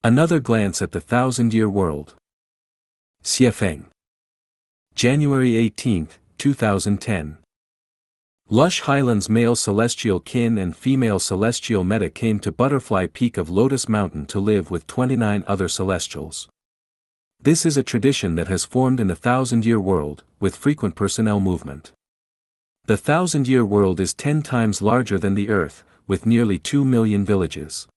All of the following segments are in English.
Another glance at the thousand-year world. Xiefeng. January 18, 2010. Lush Highlands male celestial kin and female celestial meta came to Butterfly Peak of Lotus Mountain to live with 29 other celestials. This is a tradition that has formed in the thousand-year world, with frequent personnel movement. The thousand-year world is 10 times larger than the Earth, with nearly 2 million villages.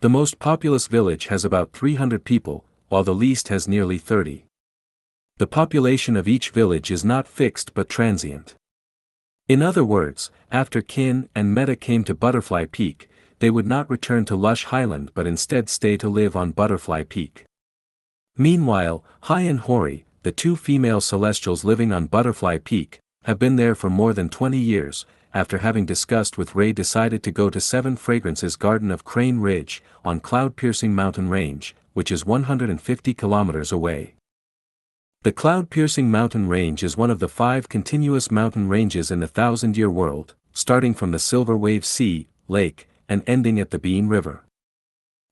The most populous village has about 300 people, while the least has nearly 30. The population of each village is not fixed but transient. In other words, after Kin and Meta came to Butterfly Peak, they would not return to Lush Highland but instead stay to live on Butterfly Peak. Meanwhile, Hai and Hori, the two female celestials living on Butterfly Peak, have been there for more than 20 years, after having discussed with Ray decided to go to 7 Fragrances Garden of Crane Ridge, on cloud-piercing mountain range, which is 150 kilometers away. The cloud-piercing mountain range is one of the 5 continuous mountain ranges in the thousand-year world, starting from the Silver Wave Sea, lake, and ending at the Bean River.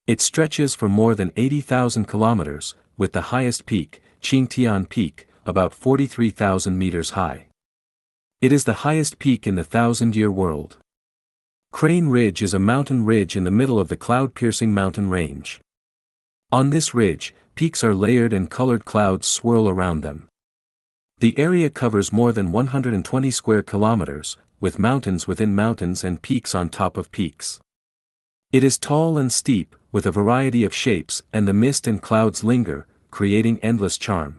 It stretches for more than 80,000 kilometers, with the highest peak, Qingtian Peak, about 43,000 meters high. It is the highest peak in the thousand-year world. Crane Ridge is a mountain ridge in the middle of the cloud-piercing mountain range. On this ridge, peaks are layered and colored clouds swirl around them. The area covers more than 120 square kilometers, with mountains within mountains and peaks on top of peaks. It is tall and steep, with a variety of shapes, and the mist and clouds linger, creating endless charm.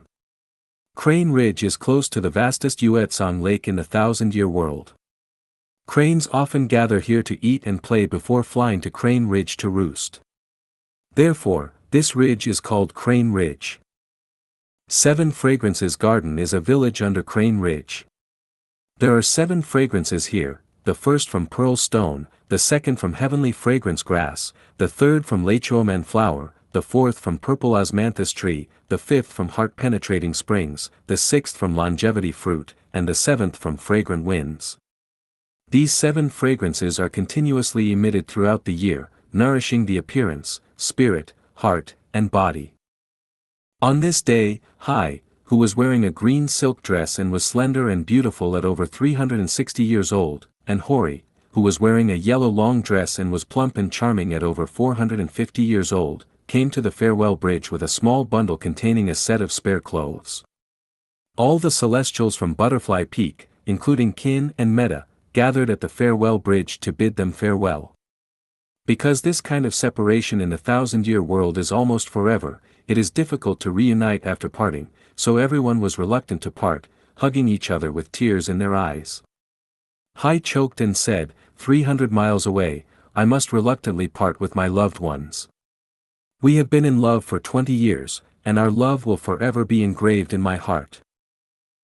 Crane Ridge is close to the vastest Yuetsong Lake in the thousand-year world. Cranes often gather here to eat and play before flying to Crane Ridge to roost. Therefore, this ridge is called Crane Ridge. 7 Fragrances Garden is a village under Crane Ridge. There are 7 fragrances here, the first from pearl stone, the second from heavenly fragrance grass, the third from Lifechanyuan flower, the fourth from purple osmanthus tree, the fifth from heart-penetrating springs, the sixth from longevity fruit, and the 7th from fragrant winds. These 7 fragrances are continuously emitted throughout the year, nourishing the appearance, spirit, heart, and body. On this day, Hai, who was wearing a green silk dress and was slender and beautiful at over 360 years old, and Hori, who was wearing a yellow long dress and was plump and charming at over 450 years old, came to the farewell bridge with a small bundle containing a set of spare clothes. All the celestials from Butterfly Peak, including Kin and Meta, gathered at the farewell bridge to bid them farewell. Because this kind of separation in the thousand-year world is almost forever, it is difficult to reunite after parting, so everyone was reluctant to part, hugging each other with tears in their eyes. Hai choked and said, 300 miles away, I must reluctantly part with my loved ones. We have been in love for 20 years, and our love will forever be engraved in my heart.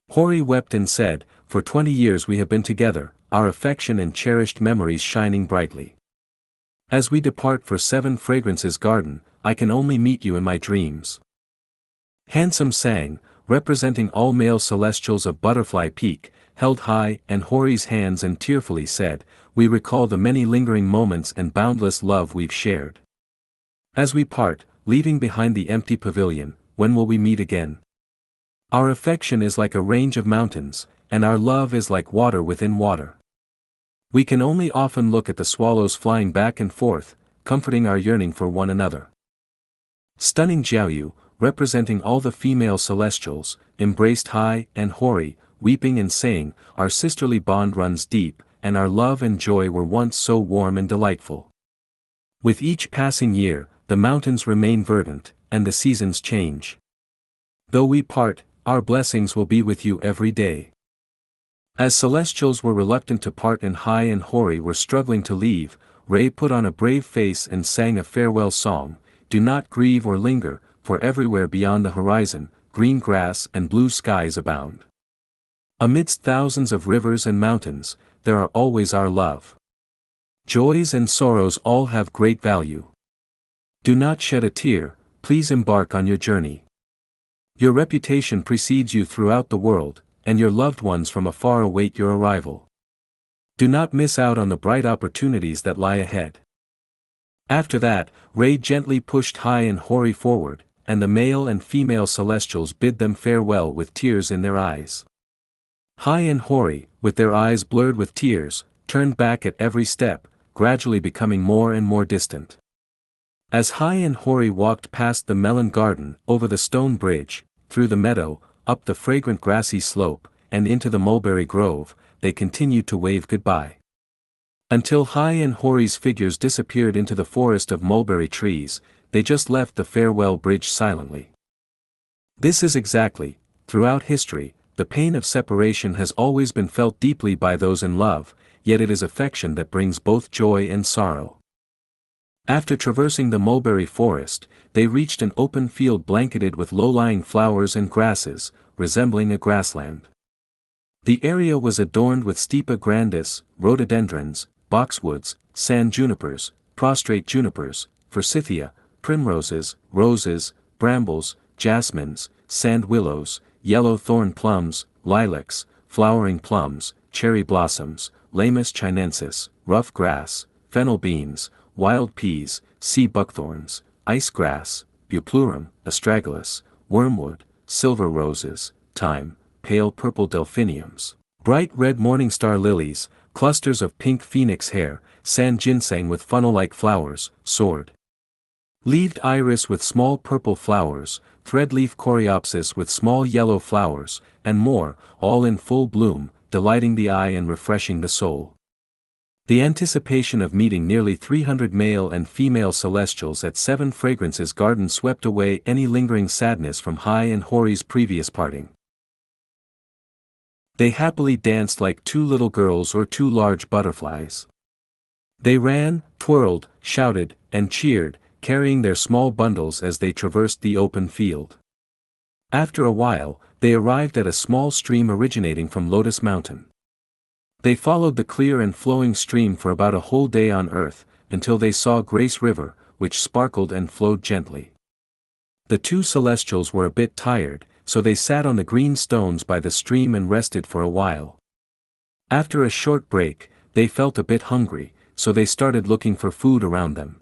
Hori wept and said, for 20 years we have been together, our affection and cherished memories shining brightly. As we depart for 7 Fragrances Garden, I can only meet you in my dreams. Handsome sang, representing all male celestials of Butterfly Peak, held Hai and Hori's hands and tearfully said, we recall the many lingering moments and boundless love we've shared. As we part, leaving behind the empty pavilion, when will we meet again? Our affection is like a range of mountains, and our love is like water within water. We can only often look at the swallows flying back and forth, comforting our yearning for one another. Stunning Jiaoyu, representing all the female celestials, embraced Hai and Hori, weeping and saying, our sisterly bond runs deep, and our love and joy were once so warm and delightful. With each passing year, the mountains remain verdant, and the seasons change. Though we part, our blessings will be with you every day. As celestials were reluctant to part and Hai and Hori were struggling to leave, Ray put on a brave face and sang a farewell song, do not grieve or linger, for everywhere beyond the horizon, green grass and blue skies abound. Amidst thousands of rivers and mountains, there are always our love. Joys and sorrows all have great value. Do not shed a tear, please embark on your journey. Your reputation precedes you throughout the world, and your loved ones from afar await your arrival. Do not miss out on the bright opportunities that lie ahead. After that, Ray gently pushed Hai and Hori forward, and the male and female celestials bid them farewell with tears in their eyes. Hai and Hori, with their eyes blurred with tears, turned back at every step, gradually becoming more and more distant. As Hai and Hori walked past the melon garden, over the stone bridge, through the meadow, up the fragrant grassy slope, and into the mulberry grove, they continued to wave goodbye. Until Hai and Hori's figures disappeared into the forest of mulberry trees, they just left the farewell bridge silently. This is exactly, throughout history, the pain of separation has always been felt deeply by those in love, yet it is affection that brings both joy and sorrow. After traversing the mulberry forest, they reached an open field blanketed with low-lying flowers and grasses, resembling a grassland. The area was adorned with stipa grandis, rhododendrons, boxwoods, sand junipers, prostrate junipers, forsythia, primroses, roses, brambles, jasmines, sand willows, yellow thorn plums, lilacs, flowering plums, cherry blossoms, Lamus chinensis, rough grass, fennel beans, wild peas, sea buckthorns, ice grass, buplurum, astragalus, wormwood, silver roses, thyme, pale purple delphiniums, bright red morningstar lilies, clusters of pink phoenix hair, sand ginseng with funnel-like flowers, sword-leaved iris with small purple flowers, threadleaf coreopsis with small yellow flowers, and more, all in full bloom, delighting the eye and refreshing the soul. The anticipation of meeting nearly 300 male and female celestials at Seven Fragrances Garden swept away any lingering sadness from Hai and Hori's previous parting. They happily danced like two little girls or two large butterflies. They ran, twirled, shouted, and cheered, carrying their small bundles as they traversed the open field. After a while, they arrived at a small stream originating from Lotus Mountain. They followed the clear and flowing stream for about a whole day on earth, until they saw Grace River, which sparkled and flowed gently. The two celestials were a bit tired, so they sat on the green stones by the stream and rested for a while. After a short break, they felt a bit hungry, so they started looking for food around them.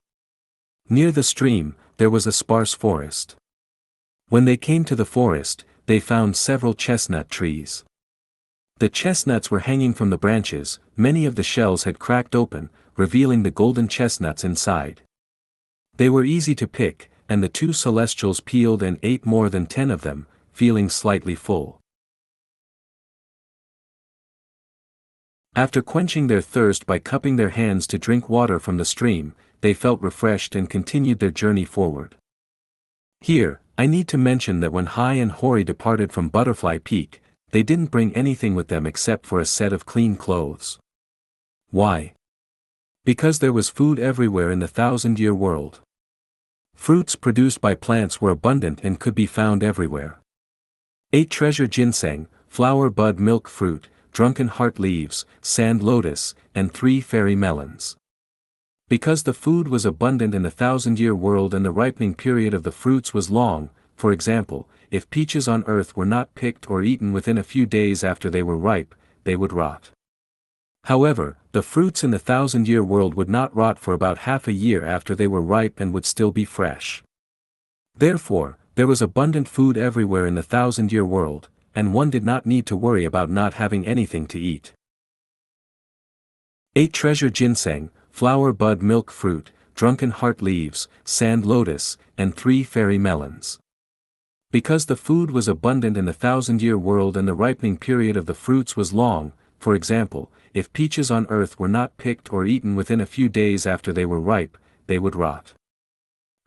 Near the stream, there was a sparse forest. When they came to the forest, they found several chestnut trees. The chestnuts were hanging from the branches, many of the shells had cracked open, revealing the golden chestnuts inside. They were easy to pick, and the two celestials peeled and ate more than 10 of them, feeling slightly full. After quenching their thirst by cupping their hands to drink water from the stream, they felt refreshed and continued their journey forward. Here, I need to mention that when Hai and Hori departed from Butterfly Peak, they didn't bring anything with them except for a set of clean clothes. Why? Because there was food everywhere in the 1,000-year world. Fruits produced by plants were abundant and could be found everywhere. 8 treasure ginseng, flower bud milk fruit, drunken heart leaves, sand lotus, and 3 fairy melons. Because the food was abundant in the 1,000-year world and the ripening period of the fruits was long, for example, if peaches on earth were not picked or eaten within a few days after they were ripe, they would rot. However, the fruits in the 1,000-year world would not rot for about half a year after they were ripe and would still be fresh. Therefore, there was abundant food everywhere in the 1,000-year world, and one did not need to worry about not having anything to eat. 8 treasure ginseng, flower bud milk fruit, drunken heart leaves, sand lotus, and 3 fairy melons. Because the food was abundant in the 1,000-year world and the ripening period of the fruits was long, for example, if peaches on earth were not picked or eaten within a few days after they were ripe, they would rot.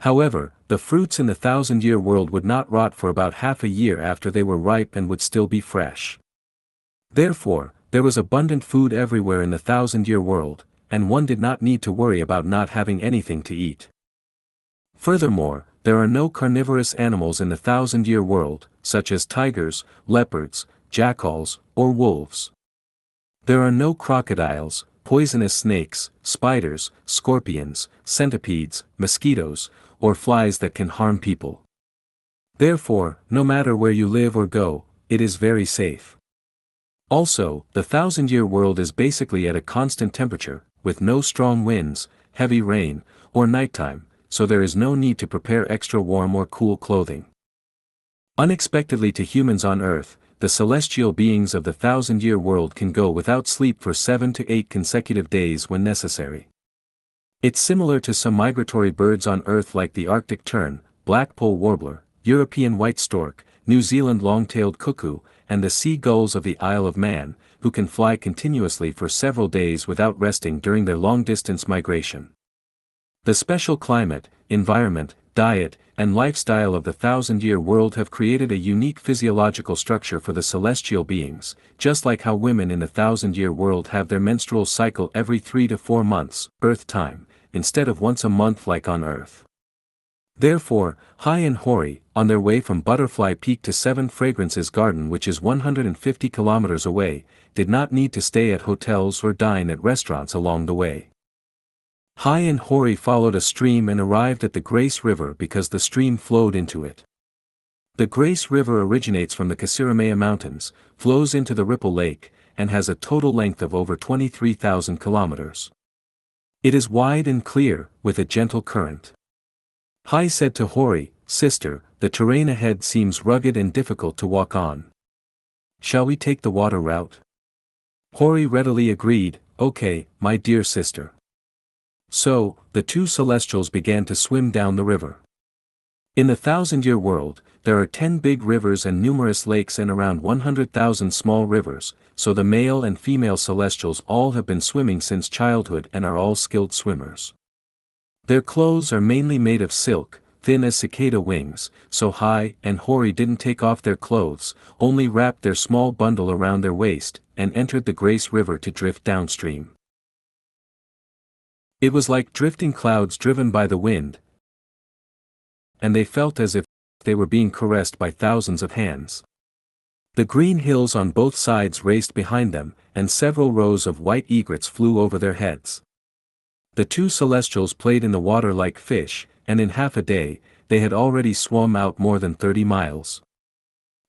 However, the fruits in the 1,000-year world would not rot for about half a year after they were ripe and would still be fresh. Therefore, there was abundant food everywhere in the 1,000-year world, and one did not need to worry about not having anything to eat. Furthermore, there are no carnivorous animals in the 1,000-year world, such as tigers, leopards, jackals, or wolves. There are no crocodiles, poisonous snakes, spiders, scorpions, centipedes, mosquitoes, or flies that can harm people. Therefore, no matter where you live or go, it is very safe. Also, the 1,000-year world is basically at a constant temperature, with no strong winds, heavy rain, or nighttime, so there is no need to prepare extra warm or cool clothing. Unexpectedly to humans on Earth, the celestial beings of the thousand-year world can go without sleep for 7 to 8 consecutive days when necessary. It's similar to some migratory birds on Earth like the Arctic tern, black-poll warbler, European white stork, New Zealand long-tailed cuckoo, and the sea gulls of the Isle of Man, who can fly continuously for several days without resting during their long-distance migration. The special climate, environment, diet, and lifestyle of the thousand-year world have created a unique physiological structure for the celestial beings, just like how women in the thousand-year world have their menstrual cycle every 3 to 4 months, Earth time, instead of once a month like on Earth. Therefore, Hai and Hori, on their way from Butterfly Peak to Seven Fragrances Garden, which is 150 kilometers away, did not need to stay at hotels or dine at restaurants along the way. Hai and Hori followed a stream and arrived at the Grace River because the stream flowed into it. The Grace River originates from the Kasiramaya Mountains, flows into the Ripple Lake, and has a total length of over 23,000 kilometers. It is wide and clear, with a gentle current. Hai said to Hori, "Sister, the terrain ahead seems rugged and difficult to walk on. Shall we take the water route?" Hori readily agreed, "Okay, my dear sister." So, the two celestials began to swim down the river. In the thousand-year world, there are 10 big rivers and numerous lakes and around 100,000 small rivers, so the male and female celestials all have been swimming since childhood and are all skilled swimmers. Their clothes are mainly made of silk, thin as cicada wings, so Hai and Hori didn't take off their clothes, only wrapped their small bundle around their waist, and entered the Grace River to drift downstream. It was like drifting clouds driven by the wind, and they felt as if they were being caressed by thousands of hands. The green hills on both sides raced behind them, and several rows of white egrets flew over their heads. The two celestials played in the water like fish, and in half a day, they had already swum out more than 30 miles.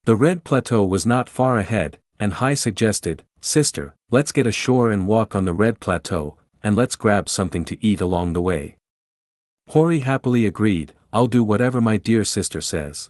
The Red Plateau was not far ahead, and Hai suggested, "Sister, let's get ashore and walk on the Red Plateau, and let's grab something to eat along the way." Hori happily agreed, "I'll do whatever my dear sister says."